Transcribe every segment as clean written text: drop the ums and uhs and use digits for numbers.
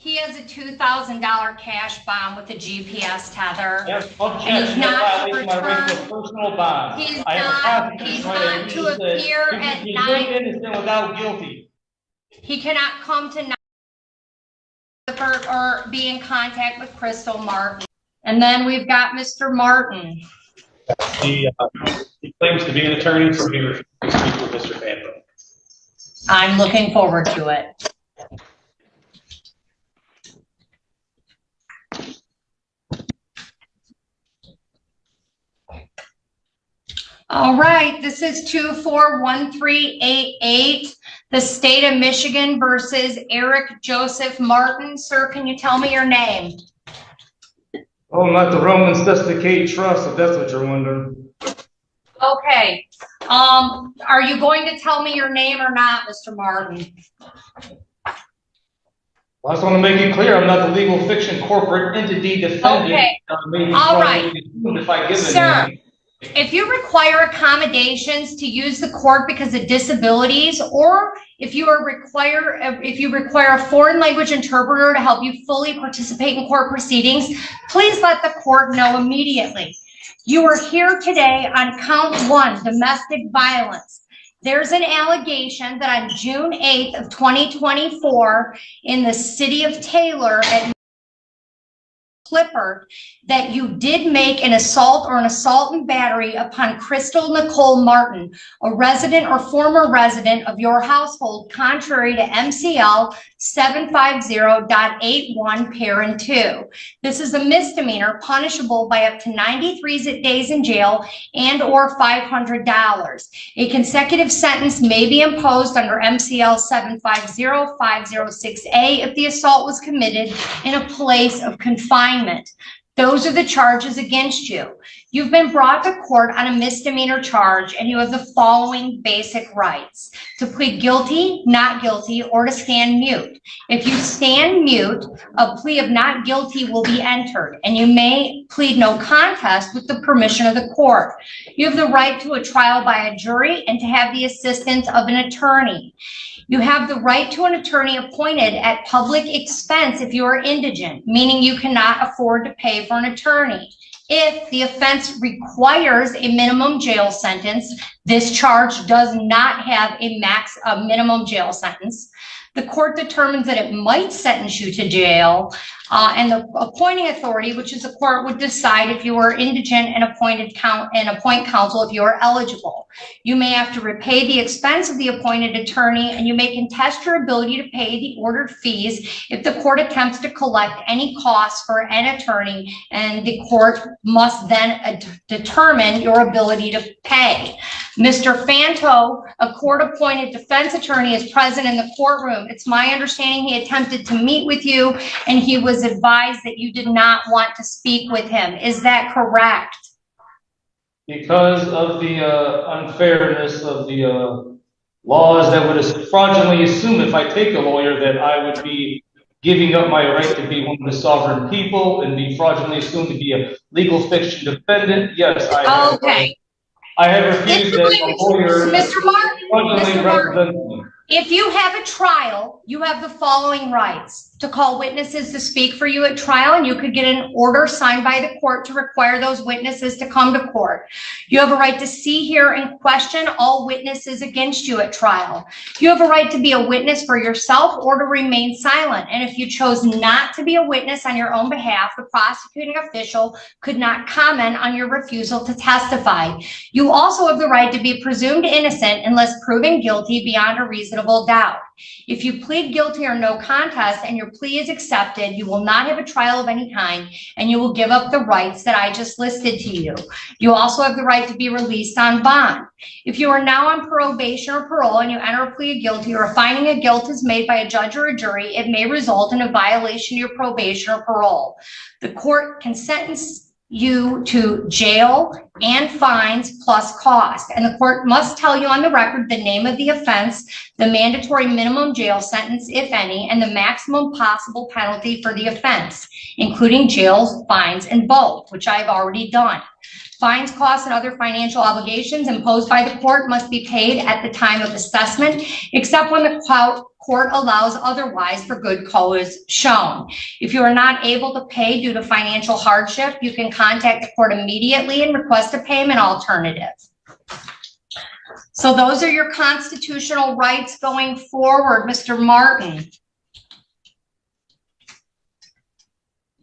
He has a $2,000 cash bond with a GPS tether. Yes, And he's not to return. Personal bond. He's not to appear at night. Innocent without guilty. He cannot come to night or be in contact with Crystal Martin. And then we've got Mr. Martin. He claims to be an attorney, so he refuses to speak with Mr. Fanto. I'm looking forward to it. All right, this is 241388, the state of Michigan versus Eric Joseph Martin. Sir, can you tell me your name? Oh, not the Roman Sesticate Trust, if that's what you're wondering. Okay. Are you going to tell me your name or not, Mr. Martin? Well, I just want to make it clear, I'm not the legal fiction corporate entity defendant. Okay. All right. If I give Sir, if you require accommodations to use the court because of disabilities, or if you require a foreign language interpreter to help you fully participate in court proceedings, please let the court know immediately. You are here today on count 1, domestic violence. There's an allegation that on June 8th of 2024 in the city of Taylor at Clifford, that you did make an assault or an assault and battery upon Crystal Nicole Martin, a resident or former resident of your household, contrary to MCL 750.81 parent 2. This is a misdemeanor punishable by up to 93 days in jail and or $500. A consecutive sentence may be imposed under MCL 750506A if the assault was committed in a place of confinement. Those are the charges against you. You've been brought to court on a misdemeanor charge, and you have the following basic rights: to plead guilty, not guilty, or to stand mute. If you stand mute, a plea of not guilty will be entered, and you may plead no contest with the permission of the court. You have the right to a trial by a jury and to have the assistance of an attorney. You have the right to an attorney appointed at public expense if you are indigent, meaning you cannot afford to pay for an attorney. If the offense requires a minimum jail sentence, this charge does not have a minimum jail sentence. The court determines that it might sentence you to jail, and the appointing authority, which is the court, would decide if you are indigent and appoint counsel if you are eligible. You may have to repay the expense of the appointed attorney, and you may contest your ability to pay the ordered fees if the court attempts to collect any costs for an attorney, and the court must then determine your ability to pay. Mr. Fanto, a court-appointed defense attorney, is present in the courtroom. It's my understanding he attempted to meet with you, and he was advised that you did not want to speak with him. Is that correct? Because of the unfairness of the laws that would fraudulently assume if I take a lawyer that I would be giving up my right to be one of the sovereign people and be fraudulently assumed to be a legal fiction defendant, yes, I have. Okay. I have refused that a lawyer Mr. Martin, me. if you have a trial, you have the following rights: to call witnesses to speak for you at trial, and you could get an order signed by the court to require those witnesses to come to court. You have a right to see, hear, and question all witnesses against you at trial. You have a right to be a witness for yourself or to remain silent. And if you chose not to be a witness on your own behalf, the prosecuting official could not comment on your refusal to testify. You also have the right to be presumed innocent unless proven guilty beyond a reasonable doubt. If you plead guilty or no contest and your plea is accepted, you will not have a trial of any kind, and you will give up the rights that I just listed to you. You also have the right to be released on bond. If you are now on probation or parole and you enter a plea of guilty, or a finding of guilt is made by a judge or a jury, it may result in a violation of your probation or parole. The court can sentence you to jail and fines plus cost. And the court must tell you on the record the name of the offense, the mandatory minimum jail sentence, if any, and the maximum possible penalty for the offense, including jail, fines, and both, which I've already done. Fines, costs, and other financial obligations imposed by the court must be paid at the time of assessment, except when the court allows otherwise for good cause shown. If you are not able to pay due to financial hardship, you can contact the court immediately and request a payment alternative. So those are your constitutional rights going forward, Mr. Martin.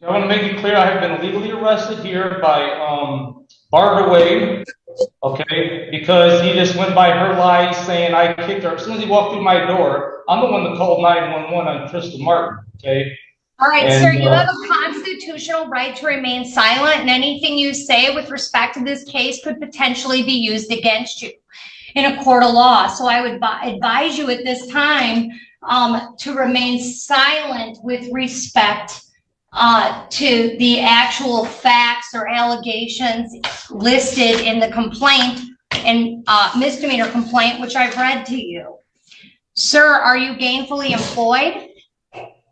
I want to make it clear I have been illegally arrested here by Barbara, okay, because he just went by her lies saying I kicked her. As soon as he walked through my door, I'm the one that called 911 on Crystal Martin, okay? All right, And, sir, you have a constitutional right to remain silent, and anything you say with respect to this case could potentially be used against you in a court of law. So I would advise you at this time to remain silent with respect to the actual facts or allegations listed in the complaint and misdemeanor complaint, which I've read to you. Sir, are you gainfully employed?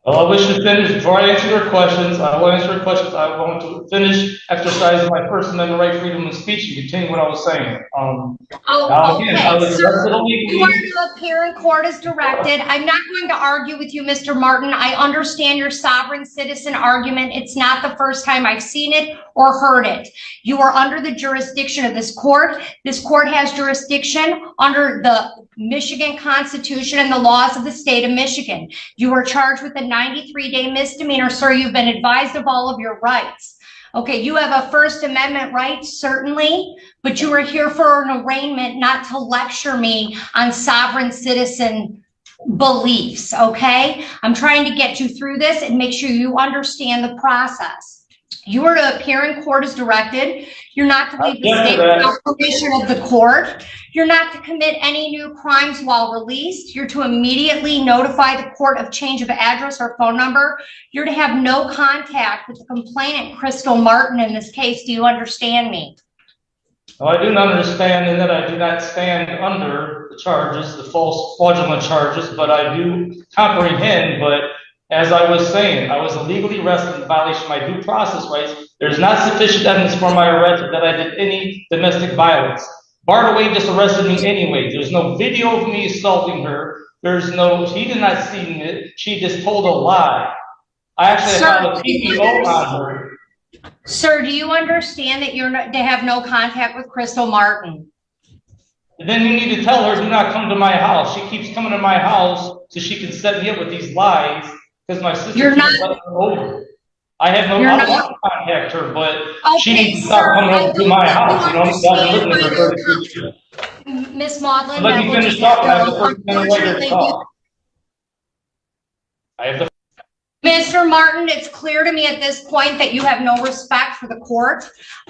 Well, I wish to finish before I answer your questions. I will answer your questions. I want to finish exercising my First Amendment right, freedom of speech, and continue what I was saying. Okay, sir, you are to appear in court as directed. I'm not going to argue with you, Mr. Martin. I understand your sovereign citizen argument. It's not the first time I've seen it or heard it. You are under the jurisdiction of this court. This court has jurisdiction under the Michigan Constitution and the laws of the state of Michigan. You are charged with a 93-day misdemeanor, sir. You've been advised of all of your rights. Okay, you have a First Amendment right, certainly, but you are here for an arraignment, not to lecture me on sovereign citizen beliefs, okay? I'm trying to get you through this and make sure you understand the process. You are to appear in court as directed. You're not to leave the state without permission of the court. You're not to commit any new crimes while released. You're to immediately notify the court of change of address or phone number. You're to have no contact with the complainant, Crystal Martin, in this case. Do you understand me? No, I do not understand in that I do not stand under the charges, the false fraudulent charges, but I do comprehend. But as I was saying, I was illegally arrested in violation of my due process rights. There's not sufficient evidence for my arrest that I did any domestic violence. Barbara just arrested me anyway. There's no video of me assaulting her. She did not see it. She just told a lie. I actually had a PPO on her. Sir, do you understand that they have no contact with Crystal Martin? And then you need to tell her, do not come to my house. She keeps coming to my house so she can set me up with these lies because my sister keeps letting her over. I have no, I don't want to contact her, but she needs to stop coming over to my house. You know, I've been living with her for 30 years. Miss Maudlin, Let me finish talking. I have the First Amendment right to talk. I have the Mr. Martin, it's clear to me at this point that you have no respect for the court.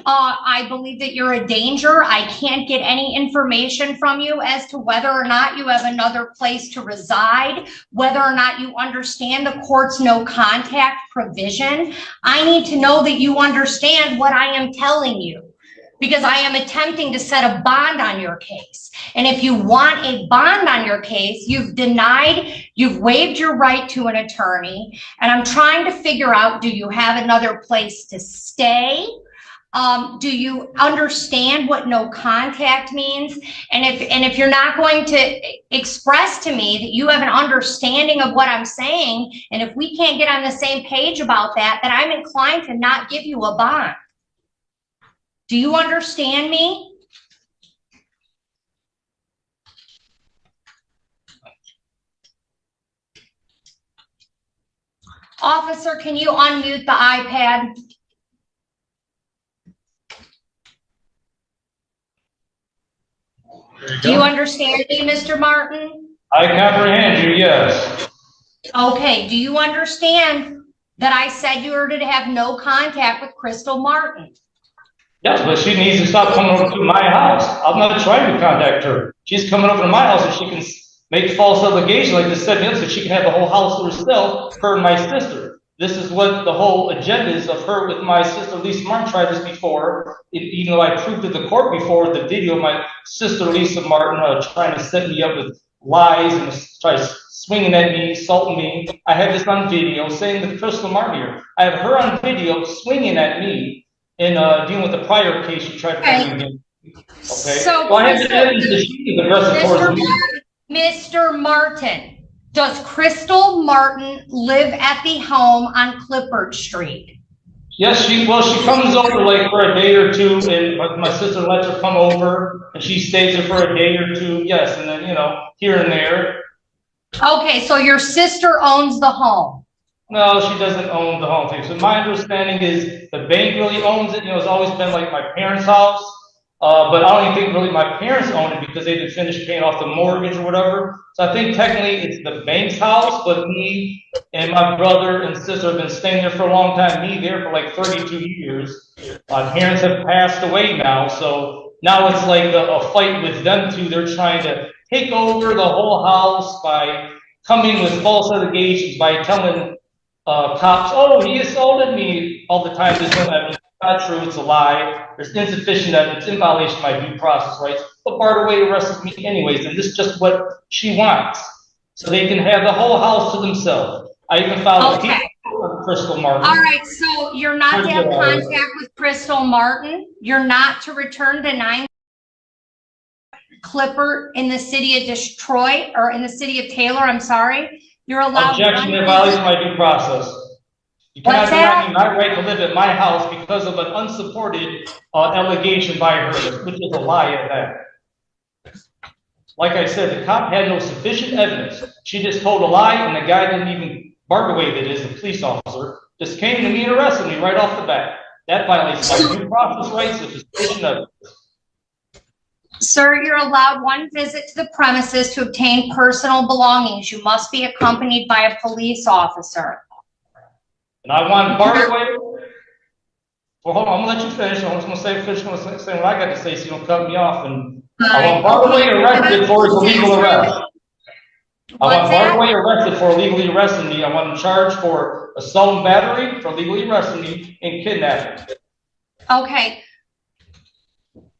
I believe that you're a danger. I can't get any information from you as to whether or not you have another place to reside, whether or not you understand the court's no contact provision. I need to know that you understand what I am telling you, because I am attempting to set a bond on your case. And if you want a bond on your case, you've waived your right to an attorney. And I'm trying to figure out, do you have another place to stay? Do you understand what no contact means? And if you're not going to express to me that you have an understanding of what I'm saying, and if we can't get on the same page about that, then I'm inclined to not give you a bond. Do you understand me? Officer, can you unmute the iPad? Do you understand me, Mr. Martin? I comprehend you, yes. Okay, do you understand that I said you were to have no contact with Crystal Martin? Yes, but she needs to stop coming over to my house. I'm not trying to contact her. She's coming over to my house so she can make false allegations like this, set me up so she can have the whole house to herself, her and my sister. This is what the whole agenda is of her with my sister. Lisa Martin tried this before, even though I proved to the court before the video of my sister Lisa Martin trying to set me up with lies and try swinging at me, assaulting me. I have this on video saying that Crystal Martin here. I have her on video swinging at me in dealing with the prior case she tried to bring in. Okay. So, I have evidence that she is aggressive towards me. Mr. Martin, does Crystal Martin live at the home on Clifford Street? Yes, she comes over like for a day or two, and my sister lets her come over, and she stays there for a day or two. Yes, and then here and there. Okay, so your sister owns the home. No, she doesn't own the home thing. So my understanding is the bank really owns it. It's always been like my parents' house. But I don't even think really my parents own it because they didn't finish paying off the mortgage or whatever. So I think technically it's the bank's house, but me and my brother and sister have been staying there for a long time. Me there for like 32 years. My parents have passed away now, so now it's like a fight with them two. They're trying to take over the whole house by coming with false allegations, by telling cops, oh, he assaulted me all the time. There's no evidence. Not true, it's a lie. There's insufficient evidence in violation of my due process rights. But Bartaway arrested me anyways, and this is just what she wants. So they can have the whole house to themselves. I even filed a case with Crystal Martin. All right, so you're not to have contact with Crystal Martin. You're not to return to 9 Clipper in the city of Detroit, or in the city of Taylor, I'm sorry. You're allowed. Objection, in violation of my due process. You cannot deny me my right to live at my house because of an unsupported allegation by her, which is a lie at that. Like I said, the cop had no sufficient evidence. She just told a lie, and the guy didn't even, Bartaway that is, the police officer, just came to me and arrested me right off the bat. That violates my due process rights with sufficient evidence. Sir, you're allowed one visit to the premises to obtain personal belongings. You must be accompanied by a police officer. And I want Bartaway. Well, hold on, I'm gonna let you finish. I'm just gonna finish what I got to say so you don't cut me off. And I want Bartaway arrested for his illegal arrest. I want Bartaway arrested for illegally arresting me. I want him charged for assault and battery, for illegally arresting me, and kidnapping. Okay.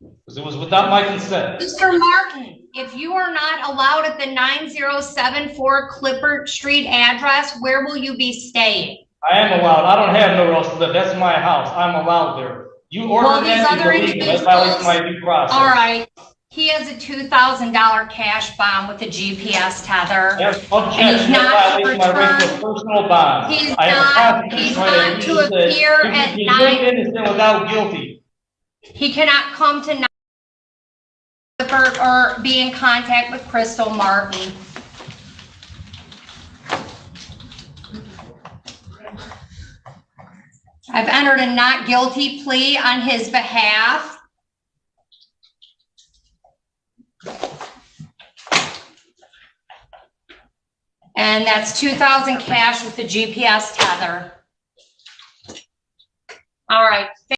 Because it was without my consent. Mr. Martin, if you are not allowed at the 9074 Clifford Street address, where will you be staying? I am allowed. I don't have nowhere else to live. That's my house. I'm allowed there. You ordered that to illegal. That violates my due process. All right. He has a $2,000 cash bond with a GPS tether. Yes, and he's not to return. Personal bond. He's not to appear at 9. Without guilty. He cannot come to 9 or be in contact with Crystal Martin. I've entered a not guilty plea on his behalf. And that's $2,000 cash with the GPS tether. All right.